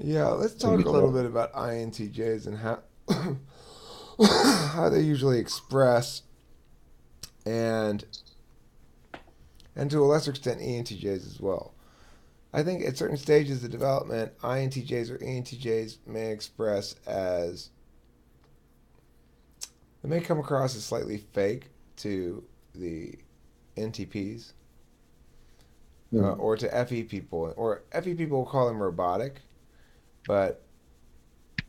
Yeah, let's So you talk get a little to bit about INTJs and how how they usually express and and to a lesser extent ENTJs as well. I think at certain stages of development, INTJs or ENTJs may express as they may come across as slightly fake to the NTPs Hmm. or to FE people, or FE people will call them robotic, but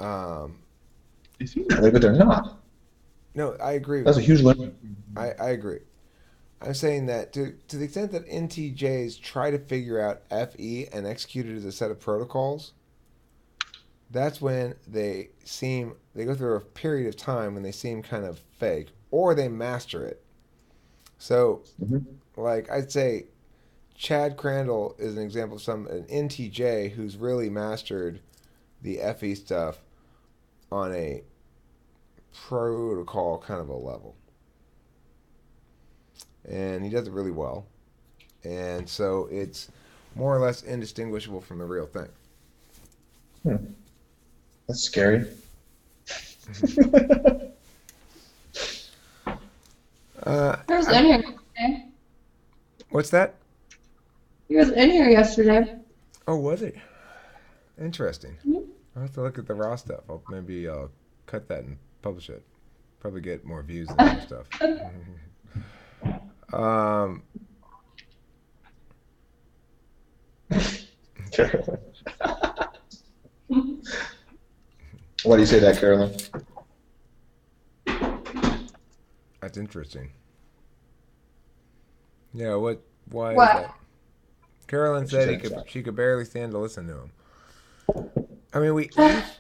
um, They seem that way, but they're not. no, I agree with That's a you. huge learning. I agree. I'm saying that to the extent that NTJs try to figure out FE and execute it as a set of protocols, that's when they go through a period of time when they seem kind of fake or they master it. So, Hmm. like I'd say Chad Crandall is an example of an NTJ who's really mastered the FE stuff on a protocol kind of a level. And he does it really well. And so it's more or less indistinguishable from the real thing. Hmm. That's scary. Uh, He was I'm, in here yesterday. what's that? He was in here yesterday. Oh, was it? Interesting. Mhm. I'll have to look at the raw stuff. Maybe I'll cut that and publish it. Probably get more views than other stuff. um, Carolyn. Why do you say that, Carolyn? that's interesting. Yeah, what? Why is What? that? Carolyn What she said said in chat. she could barely stand to listen to him. I mean, we each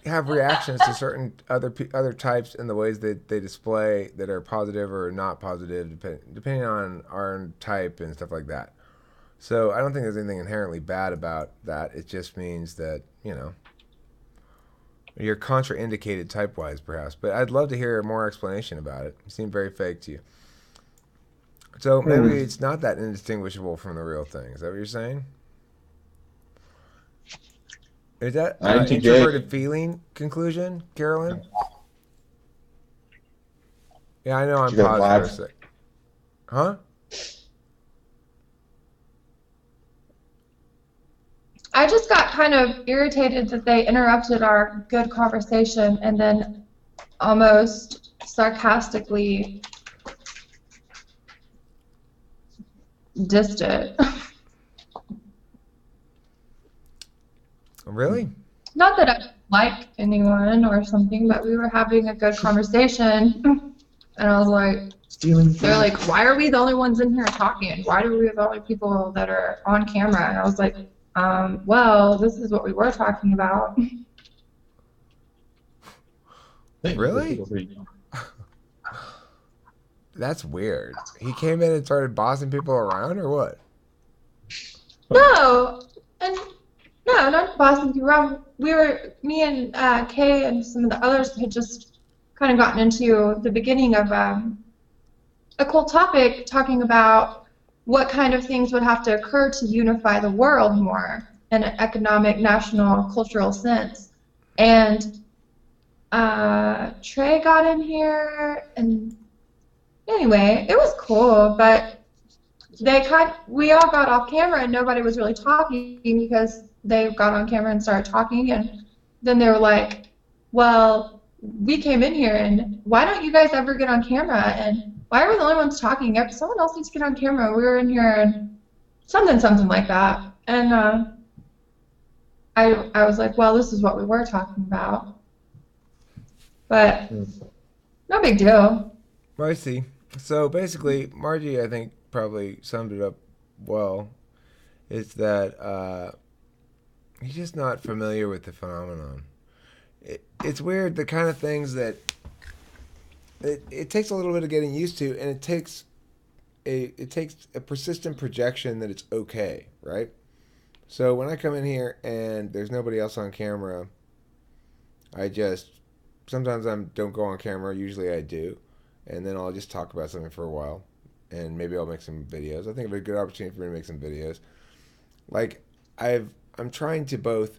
have reactions to certain other types and the ways that they display that are positive or not positive, depending on our type and stuff like that. So I don't think there's anything inherently bad about that. It just means that you're contraindicated type wise, perhaps. But I'd love to hear more explanation about it. It seemed very fake to you. So maybe Hmm. it's not that indistinguishable from the real thing. Is that what you're saying? Is that INTJ. introverted feeling conclusion, Carolyn? Yeah, I know I'm You got paused for a live. sec. Huh? I just got kind of irritated that they interrupted our good conversation and then almost sarcastically dissed it. Really? Not that I like anyone or something, but we were having a good conversation. And I was like, Stealing they're food. like, why are we the only ones in here talking? Why do we have the only people that are on camera? And I was like, well, this is what we were talking about. Hey, those Really? people pretty. That's weird. He came in and started bossing people around, or what? No, and no, not bossing you around. Me and Kay and some of the others had just kind of gotten into the beginning of a cool topic talking about what kind of things would have to occur to unify the world more in an economic, national, cultural sense. And Trey got in here, and anyway, it was cool, but we all got off camera and nobody was really talking because they got on camera and started talking, and then they were like, well, we came in here and why don't you guys ever get on camera, and why are we the only ones talking? Someone else needs to get on camera. We were in here and something like that. And I was like, well, this is what we were talking about, but Hmm. no big deal. Well, I see. So basically, Margie, I think, probably summed it up well. Is that he's just not familiar with the phenomenon. It's weird, the kind of things that it takes a little bit of getting used to, and it takes a persistent projection that it's okay, right? So when I come in here and there's nobody else on camera, I just sometimes I don't go on camera. Usually I do, and then I'll just talk about something for a while, and maybe I'll make some videos. I think it'd be a good opportunity for me to make some videos. Like I've I'm trying to both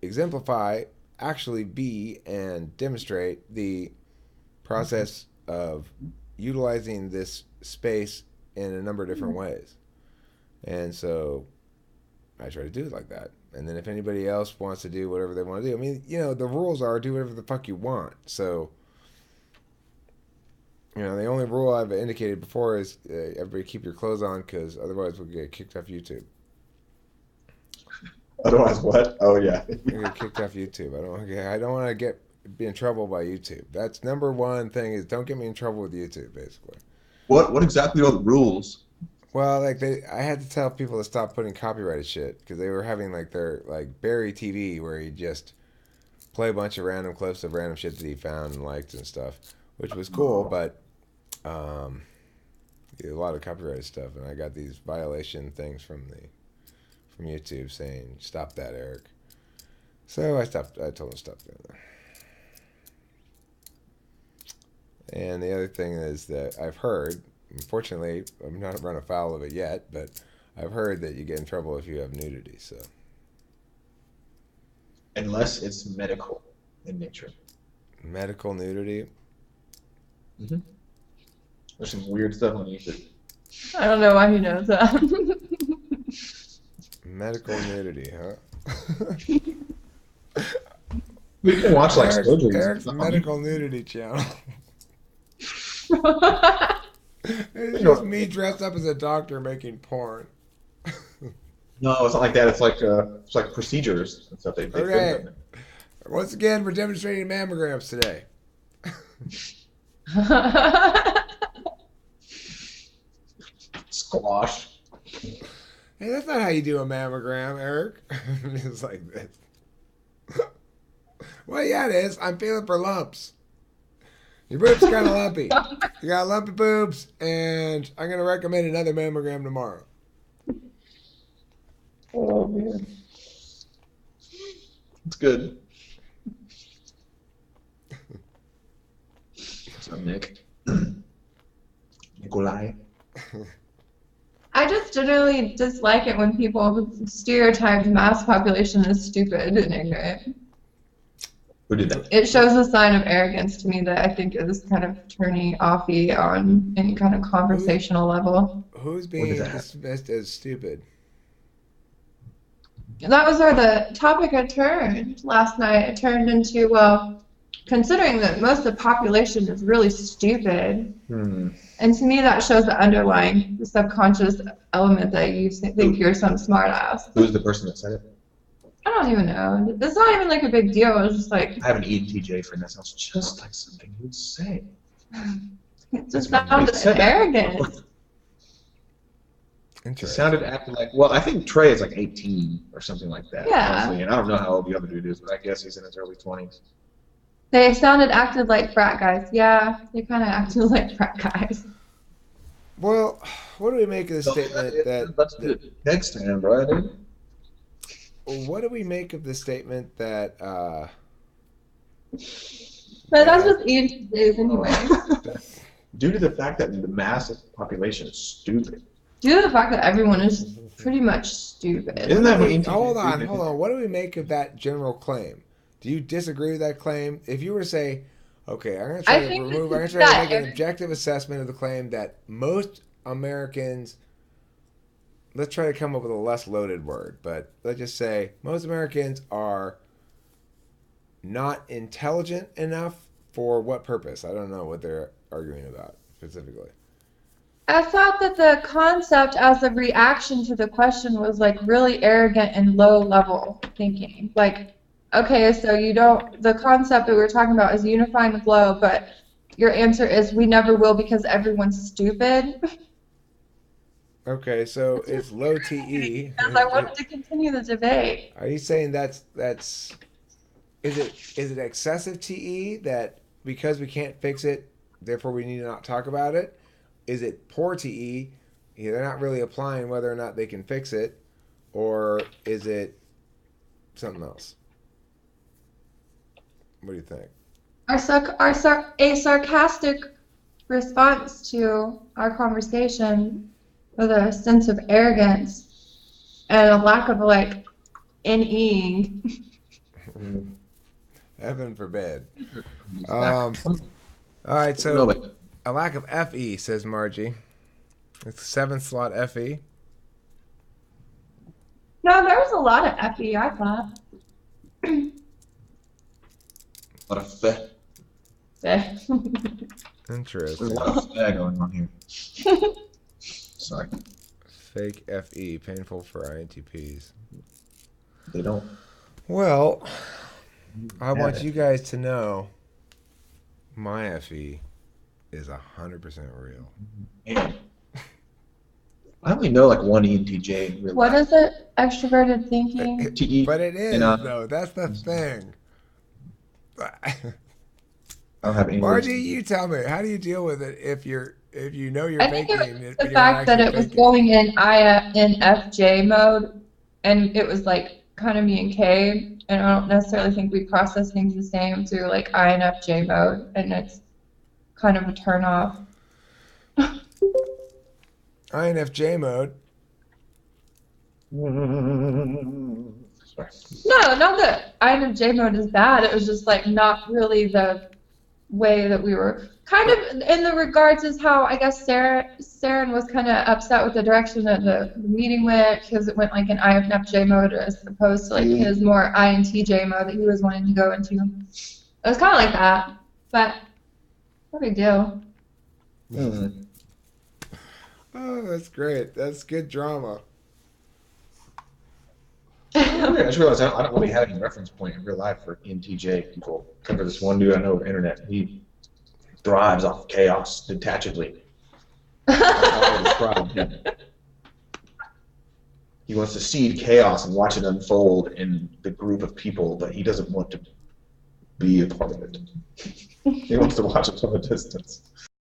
exemplify, actually be, and demonstrate the process of utilizing this space in a number of different ways. And so I try to do it like that. And then if anybody else wants to do whatever they want to do, I mean, the rules are do whatever the fuck you want. So, the only rule I've indicated before is everybody keep your clothes on because otherwise we'll get kicked off YouTube. Otherwise, what? Oh yeah. We'll get kicked off YouTube. I don't want to be in trouble by YouTube. That's number one thing is don't get me in trouble with YouTube, basically. What exactly are the rules? Well, I had to tell people to stop putting copyrighted shit because they were having their Barry TV where he just play a bunch of random clips of random shit that he found and liked and stuff, which was cool, but a lot of copyrighted stuff, and I got these violation things from YouTube saying stop that, Eric. So I told him to stop doing that. And the other thing is that I've heard, unfortunately, I'm not run afoul of it yet, but I've heard that you get in trouble if you have nudity. So, unless it's medical in nature. Medical nudity. Mm-hmm. There's some weird stuff on YouTube. I don't know why he knows that. Medical nudity, huh? We can watch surgeries. Eric's medical nudity channel. It's just me dressed up as a doctor making porn. No, it's not like that. It's like procedures and stuff. They okay. Once again, we're demonstrating mammograms today. Squash. Hey, that's not how you do a mammogram, Eric. It's like this. Well, yeah, it is. I'm feeling for lumps. Your boobs kind of lumpy. You got lumpy boobs, and I'm going to recommend another mammogram tomorrow. Oh, man. It's good. What's up, Nick? Nikolai? I just generally dislike it when people stereotype mass population as stupid and ignorant. Who did that? It shows a sign of arrogance to me that I think is kind of turning offy on any kind of conversational level. Who's being dismissed as stupid? That was where the topic had turned last night. It turned into, well, considering that most of the population is really stupid, and to me that shows the underlying, the subconscious element that you think you're some smart ass. Who's the person that said it? I don't even know. It's not even like a big deal. It was just like... I have an ENTJ friend that sounds just like something he would say. It just sounds arrogant. It sounded acting like... Well, I think Trey is like 18 or something like that. Yeah. Honestly. And I don't know how old the other dude is, but I guess he's in his early 20s. They acted like frat guys. Yeah, they kind of acted like frat guys. Well, what do we make of the statement that... Let's do it next time, bro, dude. What do we make of the statement that... But that's just ENTJs anyway. Due to the fact that the mass population is stupid. Due to the fact that everyone is pretty much stupid. Isn't that what ENTJs do? Hold on. What do we make of that general claim? Do you disagree with that claim? If you were to say, okay, I'm going to try to make an objective assessment of the claim that most Americans, let's try to come up with a less loaded word, but let's just say most Americans are not intelligent enough for what purpose? I don't know what they're arguing about specifically. I thought that the concept as a reaction to the question was like really arrogant and low level thinking. Like, okay, so the concept that we were talking about is unifying the globe, but your answer is we never will because everyone's stupid. Okay, so it's low TE. Because I wanted to continue the debate. Are you saying is it excessive TE that because we can't fix it, therefore we need to not talk about it? Is it poor TE? They're not really applying whether or not they can fix it, or is it something else? What do you think? A sarcastic response to our conversation with a sense of arrogance and a lack of NEing Heaven forbid. All All right, No, so but a lack of FE, says Margie. It's 7th slot FE. No, there was a lot of FE, I thought. a lot of fe. There's a Interesting. lot of fe going on here. Sorry, Fake FE, painful for INTPs. they don't. Well, I have want it. you guys to know my FE is 100% real. Man. I only know like one ENTJ in real What life. is it? Extroverted thinking? TE. But it is, And, though. That's the thing. I don't have any words. Margie, you tell me. How do you deal with it if you know you're I think it faking was but the you're not fact that actually it was faking? going in INFJ mode, and it was like kind of me and Kay, and I don't necessarily think we process things the same through like INFJ mode, and it's kind of a turn off. INFJ mode. Sorry. No, not that INFJ mode is bad. It was just like not really the way that we were kind of in the regards is how I guess Saren was kind of upset with the direction that the meeting went because it went like an INFJ mode as opposed to like his more INTJ mode that he was wanting to go into. It was kind of like that, but no big deal. Oh, that's great. That's good drama. I just realized I don't really have any reference point in real life for ENTJ people. Except for this one dude I know over the internet. He thrives off chaos detachedly. That's how I would describe him. He wants to seed chaos and watch it unfold in the group of people, but he doesn't want to be a part of it. He wants to watch it from a distance.